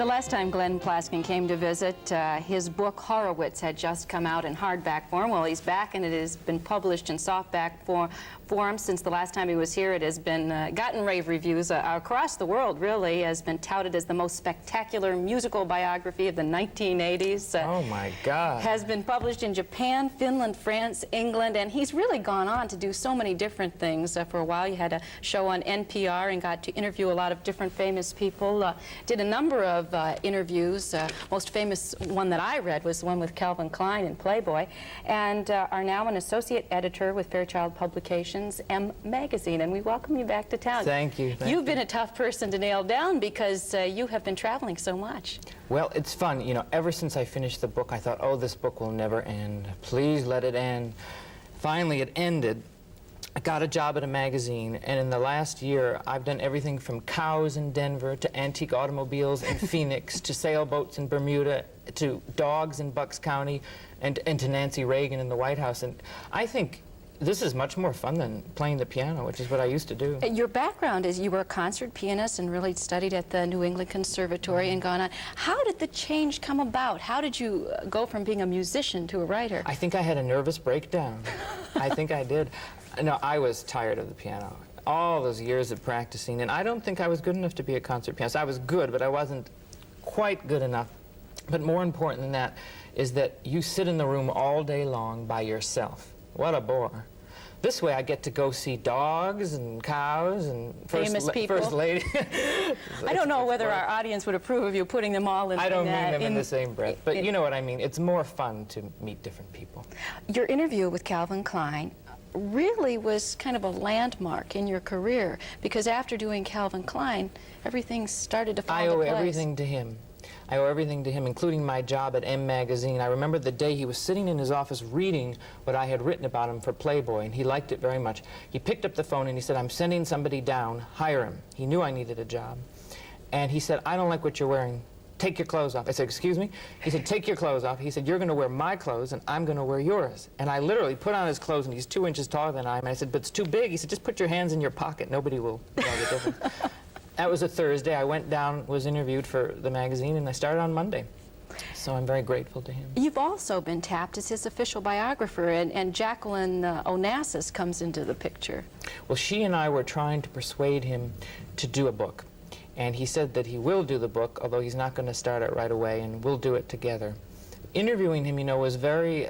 The last time Glenn Plaskin came to visit, his book Horowitz had just come out in hardback form. Well, he's back, and it has been published in softback form. Since the last time he was here, it has been gotten rave reviews across the world, really. Has been touted as the most spectacular musical biography of the 1980s. Oh, my God. Has been published in Japan, Finland, France, England, and he's really gone on to do so many different things. For a while, you had a show on NPR and got to interview a lot of different famous people. Did a number of interviews. Most famous one that I read was the one with Calvin Klein in Playboy, and are now an associate editor with Fairchild Publications, M Magazine, and we welcome you back to town. Thank you. You've been a tough person to nail down because you have been traveling so much. Well, it's fun. You know, ever since I finished the book, I thought, oh, this book will never end. Please let it end. Finally, it ended. I got a job at a magazine, and in the last year, I've done everything from cows in Denver to antique automobiles in Phoenix to sailboats in Bermuda to dogs in Bucks County and to Nancy Reagan in the White House. And I think this is much more fun than playing the piano, which is what I used to do. Your background is you were a concert pianist and really studied at the New England Conservatory and gone on. How did the change come about? How did you go from being a musician to a writer? I think I had a nervous breakdown. I think I did. No, I was tired of the piano. All those years of practicing, and I don't think I was good enough to be a concert pianist. I was good, but I wasn't quite good enough. But more important than that is that you sit in the room all day long by yourself. What a bore. This way I get to go see dogs and cows and famous people. First lady. I don't know whether our audience would approve of you putting them all in. I don't mean them in the same breath, but you know what I mean. It's more fun to meet different people. Your interview with Calvin Klein really was kind of a landmark in your career, because after doing Calvin Klein, everything started to fall into place. I owe everything to him. I owe everything to him, including my job at M Magazine. I remember the day he was sitting in his office reading what I had written about him for Playboy, and he liked it very much. He picked up the phone and he said, "I'm sending somebody down, hire him." He knew I needed a job. And he said, "I don't like what you're wearing. Take your clothes off." I said, "Excuse me?" He said, "Take your clothes off." He said, "You're going to wear my clothes and I'm going to wear yours." And I literally put on his clothes, and he's 2 inches taller than I am. And I said, "But it's too big." He said, "Just put your hands in your pocket. Nobody will know the difference." That was a Thursday. I went down, was interviewed for the magazine, and I started on Monday. So I'm very grateful to him. You've also been tapped as his official biographer, and Jacqueline Onassis comes into the picture. Well, she and I were trying to persuade him to do a book. And he said that he will do the book, although he's not going to start it right away, and we'll do it together. Interviewing him, you know, was very,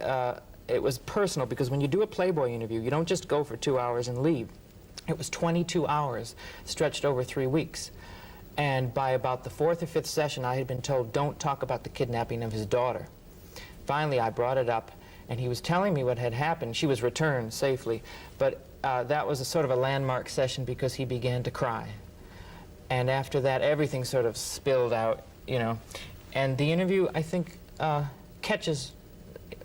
it was personal, because when you do a Playboy interview, you don't just go for 2 hours and leave. It was 22 hours stretched over 3 weeks. And by about the 4th or 5th session, I had been told, don't talk about the kidnapping of his daughter. Finally, I brought it up, and he was telling me what had happened. She was returned safely, but that was a sort of a landmark session because he began to cry. And after that, everything sort of spilled out, you know. And the interview, I think, catches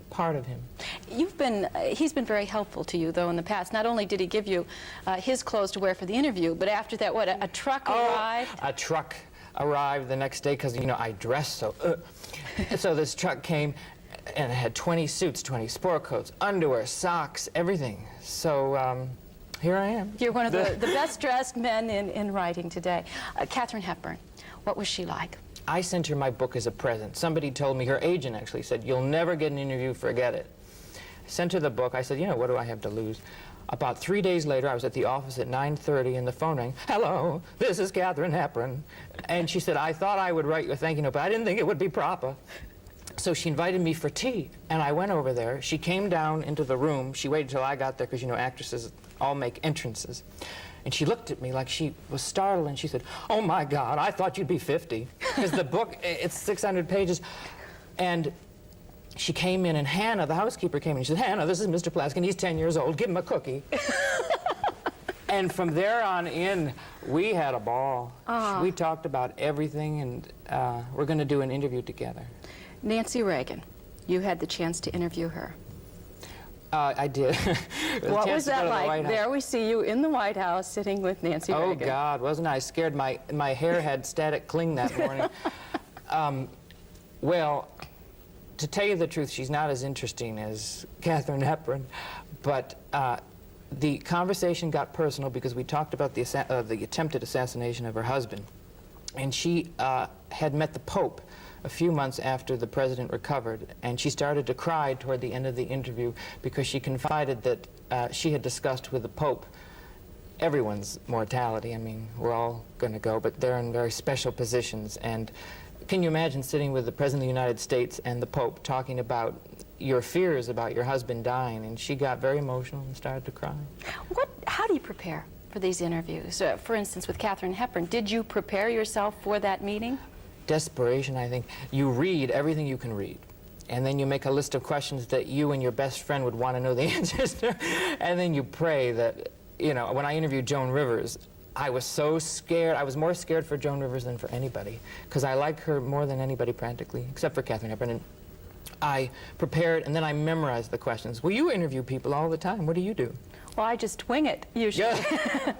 part of him. He's been very helpful to you, though, in the past. Not only did he give you his clothes to wear for the interview, but after that, what, a truck arrived? A truck arrived the next day, because, you know, I dressed so... So this truck came, and it had 20 suits, 20 sport coats, underwear, socks, everything. So, here I am. You're one of the best-dressed men in writing today. Katharine Hepburn, what was she like? I sent her my book as a present. Somebody told me, her agent actually said, "You'll never get an interview, forget it." I sent her the book. I said, you know, what do I have to lose? About 3 days later, I was at the office at 9:30, and the phone rang. "Hello, this is Katharine Hepburn." And she said, "I thought I would write you a thank you note, but I didn't think it would be proper." So she invited me for tea, and I went over there. She came down into the room. She waited till I got there, because, you know, actresses all make entrances. And she looked at me like she was startled, and she said, "Oh, my God, I thought you'd be 50. Because the book, it's 600 pages. And she came in, and Hannah, the housekeeper, came in. She said, "Hannah, this is Mr. Plaskin. He's 10 years old. Give him a cookie." And from there on in, we had a ball. We talked about everything, and we're going to do an interview together. Nancy Reagan, you had the chance to interview her. I did. What was that like? There we see you in the White House sitting with Nancy Reagan. Oh, God, wasn't I scared? My hair had static cling that morning. Well, to tell you the truth, she's not as interesting as Katharine Hepburn, but the conversation got personal because we talked about the attempted assassination of her husband. and she had met the Pope a few months after the president recovered, and she started to cry toward the end of the interview because she confided that she had discussed with the Pope everyone's mortality. I mean, we're all going to go, but they're in very special positions. And can you imagine sitting with the President of the United States and the Pope talking about your fears about your husband dying? And she got very emotional and started to cry. How do you prepare for these interviews? For instance, with Katharine Hepburn, did you prepare yourself for that meeting? Desperation, I think. You read everything you can read, and then you make a list of questions that you and your best friend would want to know the answers to, and then you pray that, you know, when I interviewed Joan Rivers, I was so scared. I was more scared for Joan Rivers than for anybody, because I like her more than anybody practically, except for Katharine Hepburn. And I prepared, and then I memorized the questions. Well, you interview people all the time. What do you do? Well, I just wing it, usually. Yeah.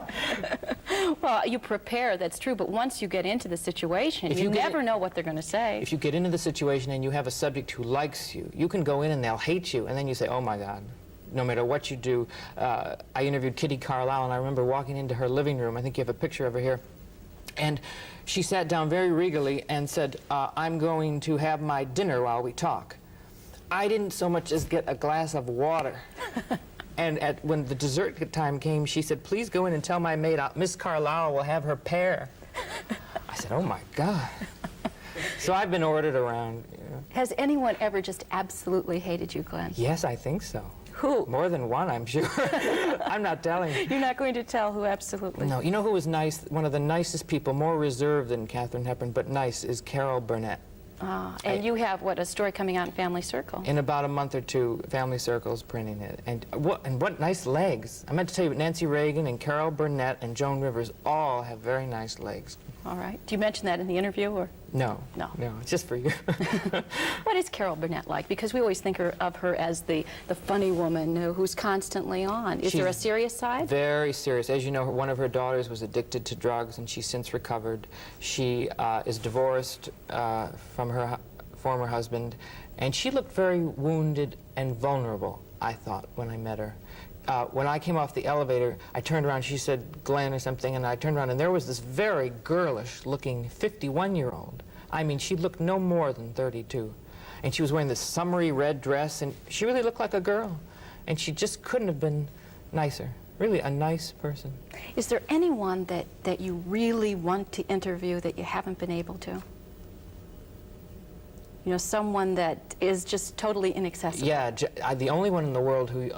Well, you prepare, that's true, but once you get into the situation, you never know what they're going to say. If you get into the situation and you have a subject who likes you, you can go in and they'll hate you, and then you say, oh my God, no matter what you do. I interviewed Kitty Carlisle, and I remember walking into her living room. I think you have a picture of her here. And she sat down very regally and said, I'm going to have my dinner while we talk. I didn't so much as get a glass of water. And when the dessert time came, she said, please go in and tell my maid Miss Carlisle will have her pear. I said, oh my God. So I've been ordered around. You know. Has anyone ever just absolutely hated you, Glenn? Yes, I think so. Who? More than one, I'm sure. I'm not telling you. You're not going to tell who absolutely? No. You know who was nice? One of the nicest people, more reserved than Katharine Hepburn, but nice, is Carol Burnett. And you have, what, a story coming out in Family Circle? In about a month or two, Family Circle's printing it. And what nice legs. I meant to tell you, Nancy Reagan and Carol Burnett and Joan Rivers all have very nice legs. All right. Do you mention that in the interview, or? No. No. No, it's just for you. What is Carol Burnett like? Because we always think of her as the funny woman who's constantly on. Is there a serious side? Very serious. As you know, one of her daughters was addicted to drugs, and she's since recovered. She is divorced from her former husband, and she looked very wounded and vulnerable, I thought, when I met her. When I came off the elevator, I turned around, she said Glenn or something, and I turned around, and there was this very girlish-looking 51-year-old. I mean, she looked no more than 32. And she was wearing this summery red dress, and she really looked like a girl. And she just couldn't have been nicer. Really a nice person. Is there anyone that you really want to interview that you haven't been able to? You know, someone that is just totally inaccessible. Yeah, the only one in the world who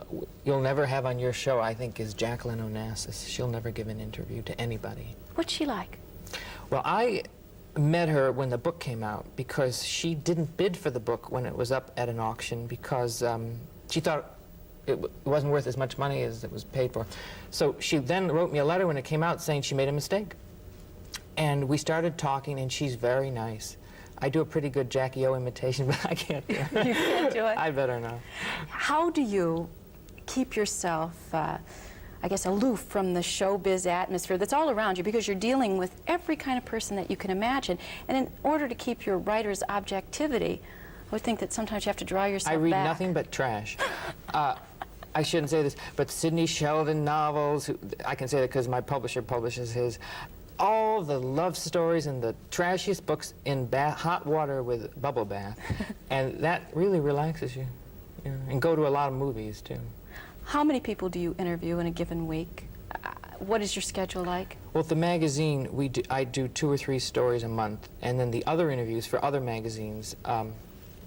you'll never have on your show, I think, is Jacqueline Onassis. She'll never give an interview to anybody. What's she like? Well, I met her when the book came out because she didn't bid for the book when it was up at an auction because she thought it wasn't worth as much money as it was paid for. So she then wrote me a letter when it came out saying she made a mistake. And we started talking, and she's very nice. I do a pretty good Jackie O imitation, but I can't do it. You can't do it? I better not. How do you keep yourself, I guess, aloof from the showbiz atmosphere that's all around you, because you're dealing with every kind of person that you can imagine? And in order to keep your writer's objectivity, I would think that sometimes you have to draw yourself back. I read nothing but trash. I shouldn't say this, but Sidney Sheldon novels, I can say that because my publisher publishes his. All the love stories and the trashiest books in hot water with bubble bath. And that really relaxes you. And go to a lot of movies, too. How many people do you interview in a given week? What is your schedule like? Well, at the magazine, I do 2 or 3 stories a month. And then the other interviews for other magazines,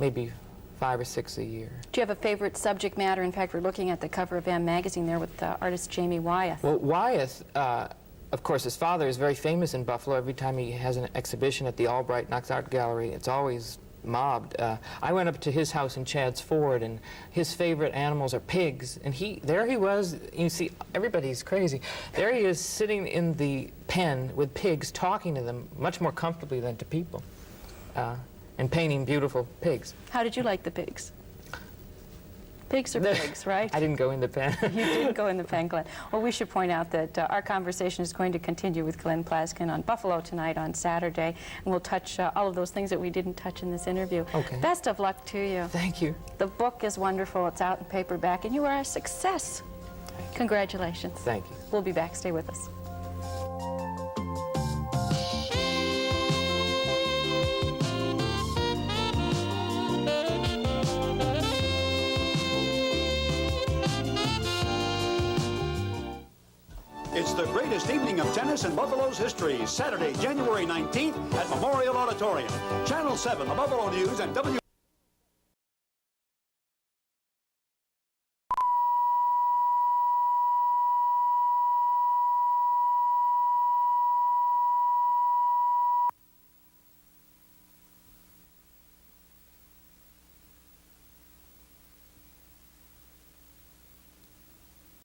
maybe 5 or 6 a year. Do you have a favorite subject matter? In fact, we're looking at the cover of M magazine there with artist Jamie Wyeth. Well, Wyeth, of course, his father is very famous in Buffalo. Every time he has an exhibition at the Albright Knox Art Gallery, it's always mobbed. I went up to his house in Chadds Ford, and his favorite animals are pigs. And there he was. You see, everybody's crazy. There he is sitting in the pen with pigs, talking to them much more comfortably than to people, and painting beautiful pigs. How did you like the pigs? Pigs are pigs, right? I didn't go in the pen. You didn't go in the pen, Glenn. Well, we should point out that our conversation is going to continue with Glenn Plaskin on Buffalo tonight on Saturday, and we'll touch all of those things that we didn't touch in this interview. Okay. Best of luck to you. Thank you. The book is wonderful. It's out in paperback, and you are a success. Congratulations. Thank you. We'll be back. Stay with us. It's the greatest evening of tennis in Buffalo's history. Saturday, January 19th at Memorial Auditorium. Channel 7, the Buffalo News, and